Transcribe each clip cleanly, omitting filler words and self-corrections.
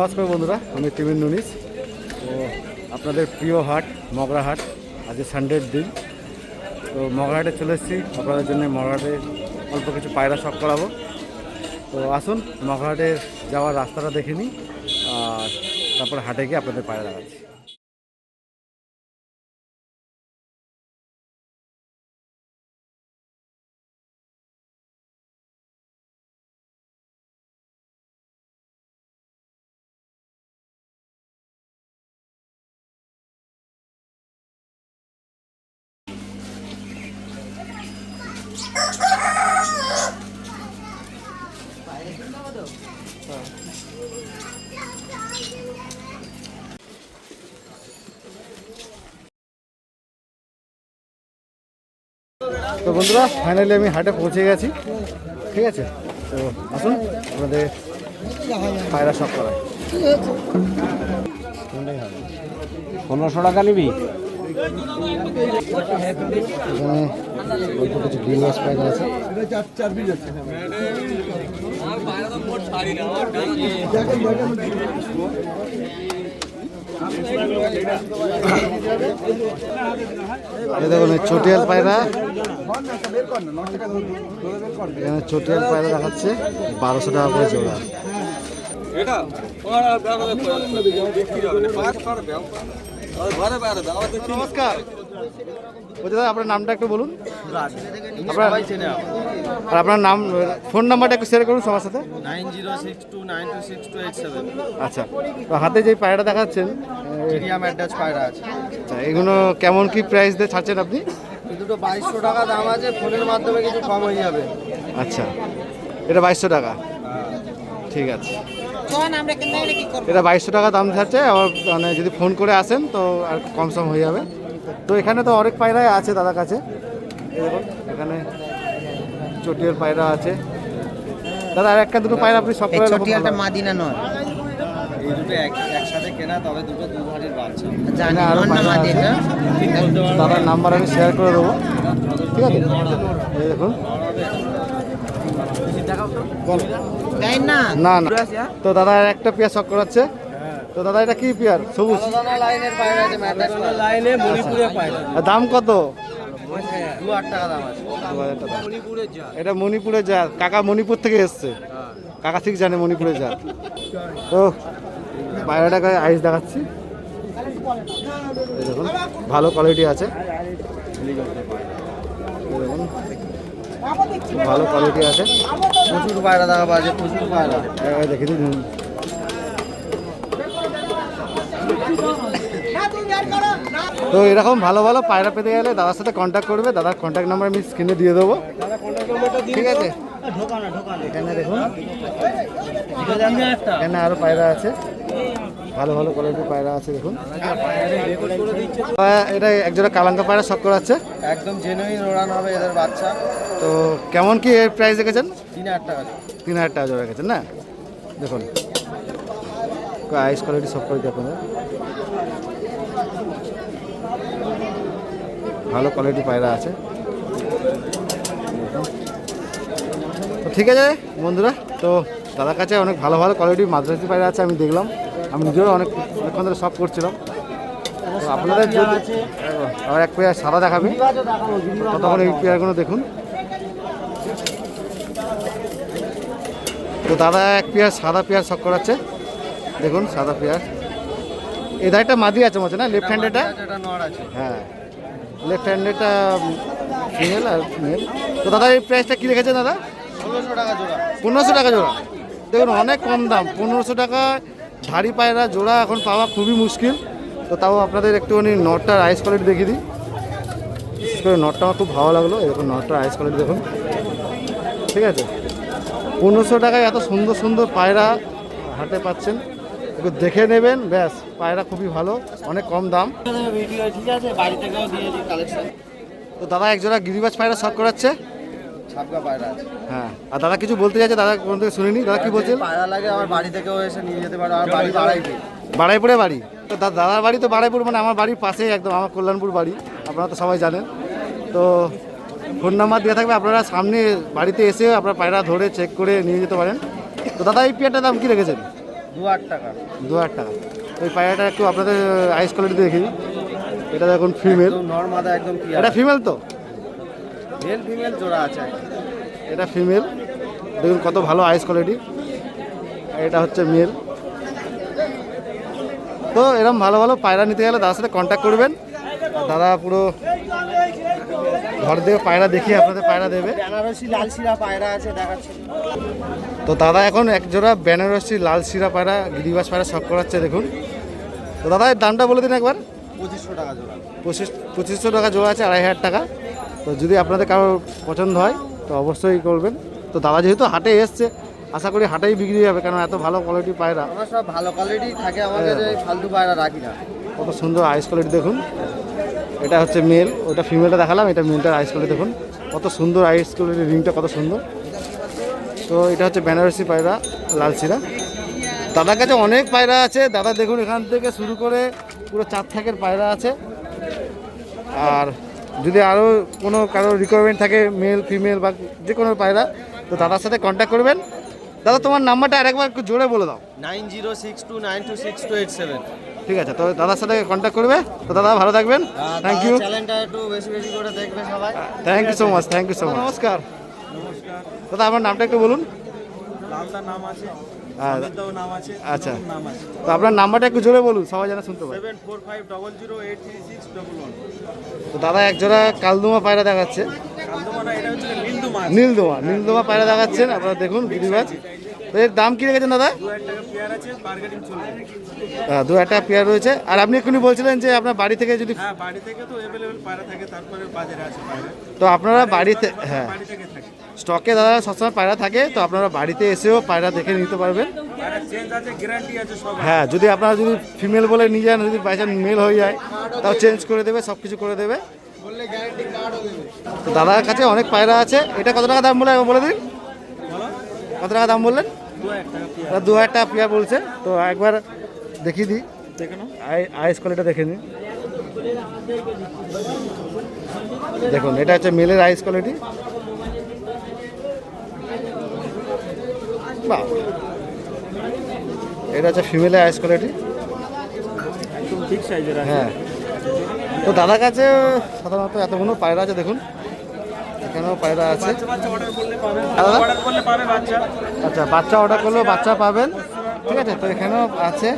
নমস্কার বন্ধুরা, আমি টিমিন নুনিস। তো আপনাদের প্রিয় হাট মগরা হাট, আজকে সানডের দিন। তো মগরা হাটে চলে এসেছি আপনাদের জন্য। মগরা হাটে অল্প কিছু পায়রা শখ করাবো। তো আসুন মগরা হাটে যাওয়ার রাস্তাটা দেখে নিই, আর তারপর হাটে গিয়ে আপনাদের পায়রা দেখাচ্ছি। তো বন্ধুরা, ফাইনালি আমি হাটে পৌঁছে গেছি। ঠিক আছে, তো আসুন আপনাদের পায়রা শখ করায়। 1500 টাকা নিবি? এখানে অল্প কিছু গ্রিন হাউস পায়রা আছে। দেখুন চটিয়াল পায়রা, এখানে চটিয়াল পায়রা দেখাচ্ছে 1200 টাকা করে জোড়া। নমস্কার, আপনার নামটা একটু বলুন। আপনার নাম, ফোন নাম্বারটা একটু শেয়ার করুন সবার সাথে। 9062926287। আচ্ছা, তো হাতে যে পায়রাটা দেখাচ্ছেন পায়রা আছে। আচ্ছা, এগুলো কেমন কি প্রাইস দিয়ে ছাড়ছেন আপনি? দুটো 2200 টাকা দাম আছে, ফোনের মাধ্যমে কিছু কম হয়ে যাবে। আচ্ছা, এটা 2200 টাকা, ঠিক আছে। এটা 2200 টাকা দাম ছাড়ছে, আবার মানে যদি ফোন করে আসেন তো আর কম সম হয়ে যাবে। তো এখানে তো অনেক পায়রাই আছে দাদার কাছে। দেখুন এখানে চটিয়াল পায়রা আছে। দাদা আর একটা দুটো পায়রা আপনি সব চটিয়ালটা মাদিনা নয়, এই দুটো একসাথে কেনা, তবে দুটো দুধারের বাচ্চা। জানি আরো অন্য পায়রা আছে। মাদিনা। দাদার নাম্বার আমি শেয়ার করে দেবো, ঠিক আছে। এই দেখুন, তাই না? না না, তো দাদা একটা পেয়ার শখ করাচ্ছে। তো দাদা এটা কি পেয়ার? সবুজ লাইনের পায়রা আছে, ম্যাটার লাইনে মণিপুরের পায়রা। আর দাম কত? 2000 টাকা দাম আছে। 2000 টাকা। এটা মণিপুরের জাত। কাকা মণিপুর থেকে এসছে, কাকা ঠিক জানে মণিপুরের জাত। তো পায়রাটাকে আইস দেখাচ্ছি। এই দেখুন ভালো কোয়ালিটি আছে। এই দেখুন ভালো কোয়ালিটি আছে, প্রচুর পায়রা দেখা আছে, প্রচুর পায়রা। দেখে দিন। তো এরকম ভালো ভালো পায়রা পেতে গেলে দাদার সাথে কন্ট্যাক্ট করবে। দাদার কন্ট্যাক্ট নাম্বার আমি স্ক্রিনে দিয়ে দেবো, ঠিক আছে। এখানে দেখুন, এখানে আরো পায়রা আছে, ভালো ভালো কোয়ালিটির পায়রা আছে। দেখুন এটা একজোড়া কালাঙ্কা পায়রা শখ করাচ্ছে, একদম জেনুইন ওড়ান হবে এদের বাচ্চা। তো কেমন কি এর প্রাইস রেখেছেন? 3000 টাকা। 3000 টাকা জোড়া রেখেছেন না? দেখুন আইস কোয়ালিটি সব কোয়ালিটি আপনাদের ভালো কোয়ালিটি পায়রা আছে। তো ঠিক আছে বন্ধুরা, তো দাদার কাছে অনেক ভালো ভালো কোয়ালিটির মাদ্রাসি পায়রা আছে। আমি দেখলাম, আমি নিজেও অনেকক্ষণ ধরে শখ করছিলাম। তো আপনাদের যদি আর এক পেয়ার সাদা দেখাবে, ততক্ষণ এই পেয়ারগুলো দেখুন। তো দাদা এক পেয়ার সাদা পেয়ার শখ করাচ্ছে। দেখুন সাদা পেয়ার, এই ধারটা মাদি আছে মনে না, লেফট হ্যান্ডেটা। হ্যাঁ, লেফট হ্যান্ডেডটা ফিমেল আর মেল। তো দাদা এই প্রাইসটা কী রেখেছেন দাদা? 1500 টাকা জোড়া। 1500 টাকা জোড়া। দেখুন অনেক কম দাম, 1500 টাকা ধাড়ি পায়রা জোড়া এখন পাওয়া খুবই মুশকিল। তো তাও আপনাদের একটুখানি নটটার আইস কোয়ালিটি দেখিয়ে দিই। বিশেষ করে নটটা আমার খুব ভালো লাগলো। এরকম নটটার আইস কোয়ালিটি দেখুন, ঠিক আছে। 1500 টাকায় এত সুন্দর সুন্দর পায়রা হাতে পাচ্ছেন, একটু দেখে নেবেন ব্যাস। পায়রা খুবই ভালো, অনেক কম দাম। তো দাদা একজোড়া গিরিবাজ পায়রা শখ করাচ্ছে। ছাপকা পায়রা আছে। হ্যাঁ, আর দাদা কিছু বলতে চাইছে, দাদা কোন থেকে শুনিনি। দাদা কি বলছেন? পায়রা লাগে আমার বাড়ি থেকেও এসে নিয়ে যেতে পারো। আমার বাড়ি বাড়াইপুরে বাড়ি। তো দাদার বাড়ি তো বাড়াইপুর, মানে আমার বাড়ির পাশেই একদম, আমার কল্যাণপুর বাড়ি, আপনারা তো সবাই জানেন। তো ফোন নাম্বার দেওয়া থাকবে, আপনারা সামনে বাড়িতে এসে আপনারা পায়রা ধরে চেক করে নিয়ে যেতে পারেন। তো দাদা এই পেয়ারটার দাম কী রেখেছেন? 2,000 টাকা। 2,000 টাকা। ওই পায়রাটা একটু আপনাদের আইস কোয়ালিটি দেখি। এটা দেখুন ফিমেল, একদম নর মাদা একদম ক্লিয়ার। এটা ফিমেল তো? মেল ফিমেল জোড়া আছে। এটা ফিমেল, দেখুন কত ভালো আইস কোয়ালিটি। এটা হচ্ছে মেল। তো এরকম ভালো ভালো পায়রা নিতে গেলে দাদার সাথে কন্ট্যাক্ট করবেন। আর দাদা পুরো ঘর থেকে পায়রা দেখিয়ে আপনাদের পায়রা দেবে। বেনারসি লাল শিরা পায়রা আছে দেখাচ্ছি। তো দাদা এখন এক জোড়া বেনারসি লাল শিরা পায়রা গিরিবাস পায়রা শখ করাচ্ছে দেখুন। তো দাদা এর দামটা বলে দিন একবার। 2500 টাকা জোড়া। 2500 টাকা জোড়া আছে, 2,500 টাকা। তো যদি আপনাদের কারোর পছন্দ হয় তো অবশ্যই করবেন। তো দাদা যেহেতু হাটে এসছে, আশা করি হাটেই বিক্রি হবে, কারণ এত ভালো কোয়ালিটি পায়রা। আমার সব ভালো কোয়ালিটি থাকে, আমার কাছে ফালতু পায়রা রাখি না। কত সুন্দর আইস কোয়ালিটি দেখুন। এটা হচ্ছে মেল, ওটা ফিমেলটা দেখালাম, এটা মেলটার আইস কোয়ালিটি দেখুন কত সুন্দর আইস কোয়ালিটি, রিংটা কত সুন্দর। তো এটা হচ্ছে বেনারসি পায়রা লাল শিরা। দাদার কাছে অনেক পায়রা আছে, দাদা দেখুন এখান থেকে শুরু করে পুরো 4 থাকের পায়রা আছে। আর যদি আরও কোনো কারো রিকোয়ারমেন্ট থাকে মেল ফিমেল বা যে কোনো পায়রা, তো দাদার সাথে কন্ট্যাক্ট করবেন। দাদা তোমার নাম্বারটা আরেকবার একটু জোরে বলে দাও। 9062926287। ঠিক আছে, তো দাদার সাথে কন্ট্যাক্ট করবে। তো দাদা ভালো থাকবেন, থ্যাংক ইউ। চ্যানেলটা একটু বেশি বেশি করে দেখবে সবাই। Thank you so much, thank you so much. নমস্কার দাদা, আপনার নামটা একটু বলুন। লালদার নাম আছে, আর সমিতদাও নাম আছে, আচ্ছা, নাম আছে। তো আপনার নাম্বারটা একটু জোরে বলুন, সবাই যেন শুনতে পায়। 7450083611। তো দাদা এক জোড়া কালদুমা পায়রা দেখাচ্ছে, কালদমানা এটা হচ্ছে নীলদমা। নীলদোমা পায়রা দেখাচ্ছেন আপনারা দেখুন গিরিবাজ। তো এর দাম কি রেখেছেন দাদা? 2,000 টাকা পেয়ার আছে, বার্গেনিং চলবে। 2,000 টাকা পেয়ার রয়েছে। আর আপনি এক্ষুনি বলছিলেন যে আপনার বাড়ি থেকে যদি, হ্যাঁ বাড়ি থেকে তো অ্যাভেলেবেল পায়রা থাকে, তারপরে বাজারে আছে পায়রা। তো আপনারা বাড়িতে, হ্যাঁ বাড়ি থেকে থাকে। স্টকে দাদা সবসময় পায়রা থাকে, তো আপনারা বাড়িতে এসেও পায়রা দেখে নিতে পারবেন। পায়রা চেঞ্জ আছে, গ্যারান্টি আছে সব। হ্যাঁ, যদি আপনারা যদি ফিমেল বলে নিয়ে যান, যদি বাই চান্স মেল হয়ে যায় তাও চেঞ্জ করে দেবে, সব কিছু করে দেবে। বললে গ্যারান্টি কার্ডও দেবে। তো দাদার কাছে অনেক পায়রা আছে। এটা কত টাকা দাম বলে বলে দিন, বলো কত টাকা দাম বললেন? 2,000 টাকা পেয়ার। 2,000 টাকা পেয়ার বলছে। তো একবার দেখিয়ে দিই, দেখে নাও। আইস কোয়ালিটিটা দেখে নিন। দেখুন এটা হচ্ছে মেলের আইস কোয়ালিটি। বাহ, এটা হচ্ছে ফিমেলের আইস কোয়ালিটি। একদম ঠিক সাইজের আছে। হ্যাঁ, তো দাদার কাছে সাধারণত এতগুলো পায়রা আছে দেখুন, এখানেও পায়রা আছে। বাচ্চা অর্ডার করলে পাবে, দাদা? অর্ডার করলে পাবে বাচ্চা। আচ্ছা, বাচ্চা অর্ডার করলেও বাচ্চা পাবেন, ঠিক আছে। তো এখানেও আছে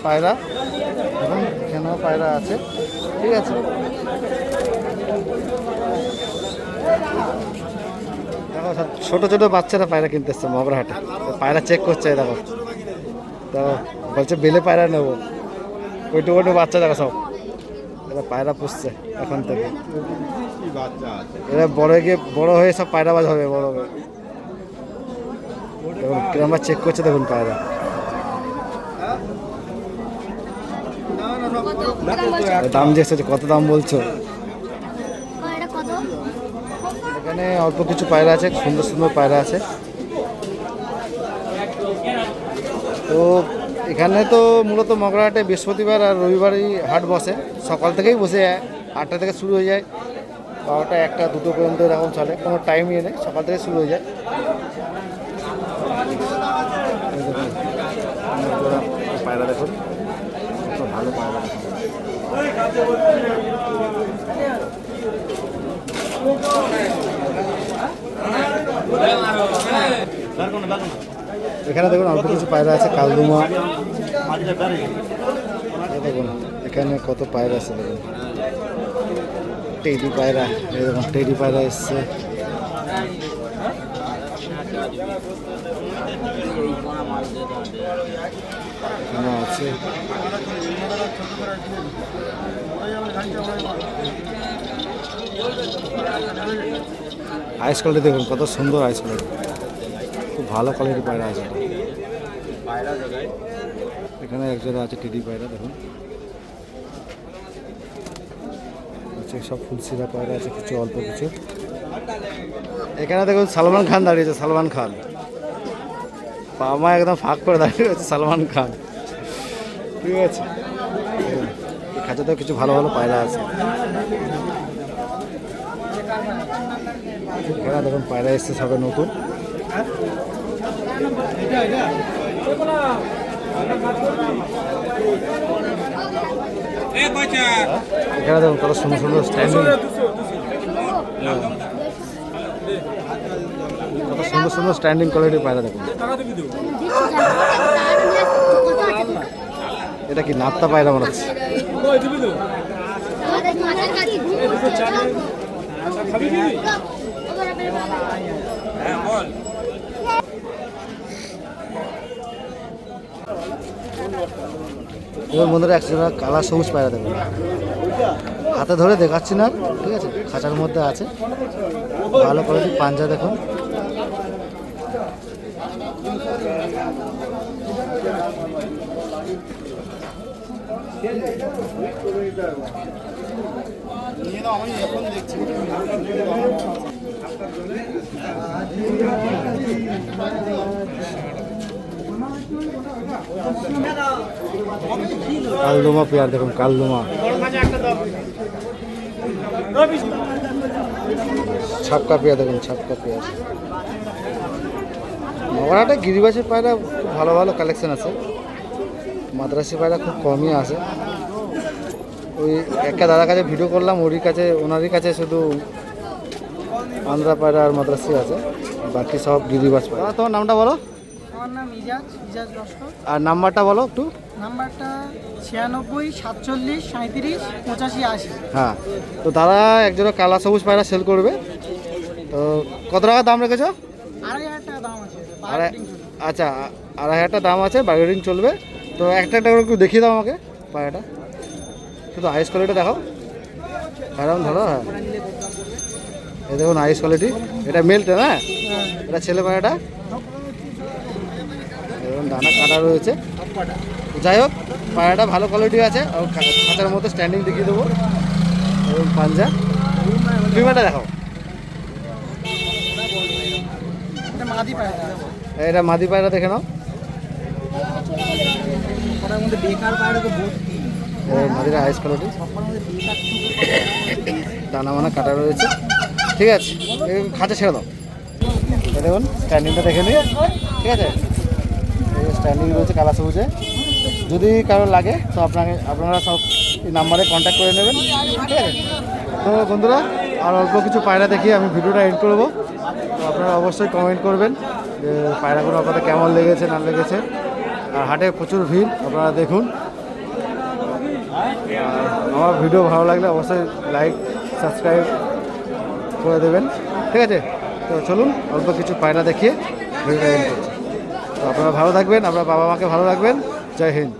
পায়রা, দেখুন এখানেও পায়রা আছে, ঠিক আছে। দেখো সব ছোটো ছোটো বাচ্চারা পায়রা কিনতে এসছে মগরাহাটে, পায়রা চেক করছে। দেখো তো বলছে বেলে পায়রা নেবো, ওইটু ওইটু বাচ্চা দেখো সব, এরা পায়রা পুষছে এখন থেকে। এরা বড় হয়ে সব পায়রাবাজ হবে, বড় হয়ে। দেখুন কিরম চেক করছে, দেখুন পায়রা। দাম জিজ্ঞেস, কত দাম বলছো? এখানে অল্প কিছু পায়রা আছে, সুন্দর সুন্দর পায়রা আছে। তো এখানে তো মূলত মগরাহাটে বৃহস্পতিবার আর রবিবারই হাট বসে, সকাল থেকেই বসে, 8টা থেকে শুরু হয়ে যায়, 12টা 1টা 2টো পর্যন্ত এরকম চলে, কোনো টাইমই নেই, সকাল থেকে শুরু হয়ে যায়। পায়রা দেখুন, কত ভালো পায়রা দেখুন। এখানে দেখুন অল্প কিছু পায়রা আছে, কালদুমা। দেখুন এখানে কত পায়রা আছে, দেখুন টেডি পায়রা, এই দেখুন টেডি পায়রা এসছে। এখানে আছে আইস কোয়ালিটি, দেখুন কত সুন্দর আইস কোয়ালিটি, খুব ভালো কোয়ালিটির পায়রা আছে। এখানে একজোড়া আছে টেডি পায়রা, দেখুন সব ফুলসিরা পায়রা আছে, কিছু অল্প কিছু। এখানে দেখুন সালমান খান দাঁড়িয়েছে, সালমান খান পামা একদম ফাঁক করে দাঁড়িয়ে আছে সালমান খান, ঠিক আছে। খাঁচাতেও কিছু ভালো ভালো পায়রা আছে। এখানে দেখুন পায়রা এসছে সবে নতুন। এখানে দেখুন কত সুন্দর সুন্দর স্ট্যান্ডিং, কত সুন্দর সুন্দর স্ট্যান্ডিং কোয়ালিটির পায়রা দেখুন। এটা কি নাপ্তা পায়রা মনে হচ্ছে। এবার বন্ধুরা একজোড়া কালা সবুজ পায়রা দেখুন, হাতে ধরে দেখাচ্ছি না, ঠিক আছে, খাঁচার মধ্যে আছে, ভালো কোয়ালিটির পাঞ্জা দেখুন। কালদমা পেয়ার দেখুন, কালদমা, ছাপকা পেয়ার দেখুন, ছাপকা পেয়ার। নগরহাটে গিরিবাসের পায়রা খুব ভালো ভালো কালেকশন আছে, মাদ্রাসি পায়রা খুব কমই আছে। ওই একটা দাদার কাছে ভিডিও করলাম, ওনারই কাছে শুধু আন্ধ্রা পায়রা আর মাদ্রাসি আছে, বাকি সব গিরিবাস পায়রা। তোমার নামটা বলো। আমার নাম ইজাজ লস্কর। আর নাম্বারটা বলো একটু। নাম্বারটা 96 47 37 85 80। হ্যাঁ, তো দাদা একজোড়া কালা সবুজ পায়রা সেল করবে, তো কত টাকা দাম রেখেছো? 2500 টাকা দাম আছে। আচ্ছা, 2500 টাকা দাম আছে, বার্গেনিং চলবে। তো একটা একটা করে একটু দেখিয়ে দাও আমাকে পায়রাটা, শুধু আইস কোয়ালিটি দেখাও, কারণ ধরো। হ্যাঁ, এই দেখুন আইস কোয়ালিটি, এটা মেলটা না, এটা ছেলে পায়রাটা, এবং দানা কাটা রয়েছে। যাই হোক, পায়রাটা ভালো কোয়ালিটি আছে, আর খাঁচার মতো স্ট্যান্ডিং দেখিয়ে দেবো, এবং পাঞ্জা। ফিমেলটা দেখাও। এটা মাদি পায়রা। এটা মাদি পায়রা দেখে নাও, ওটার মধ্যে বেকার পায়রা তো ভর্তি। মাদিরা আইস কোয়ালিটি, সবার মধ্যে বেকার দানা মানা কাটা রয়েছে। ঠিক আছে, খাঁচা ছেড়ে দাও। দেখুন স্ট্যান্ডিংটা দেখে নিই, ঠিক আছে, স্ট্যান্ডিং রয়েছে কালা সবুজে। যদি কারো লাগে তো আপনারা সব এই নাম্বারে কন্ট্যাক্ট করে নেবেন, ঠিক আছে। তো বন্ধুরা, আর অল্প কিছু পায়রা দেখিয়ে আমি ভিডিওটা এন্ড করবো। তো আপনারা অবশ্যই কমেন্ট করবেন যে পায়রাগুলো আপনাদের কেমন লেগেছে না লেগেছে। আর হাটে প্রচুর ভিড়, আপনারা দেখুন। আর আমার ভিডিও ভালো লাগলে অবশ্যই লাইক সাবস্ক্রাইব করে দেবেন, ঠিক আছে। তো চলুন অল্প কিছু পায়রা দেখিয়ে ভিডিওটা এন্ড করছি। তো আপনারা ভালো থাকবেন, আপনার বাবা মাকে ভালো রাখবেন। জয় হিন্দ।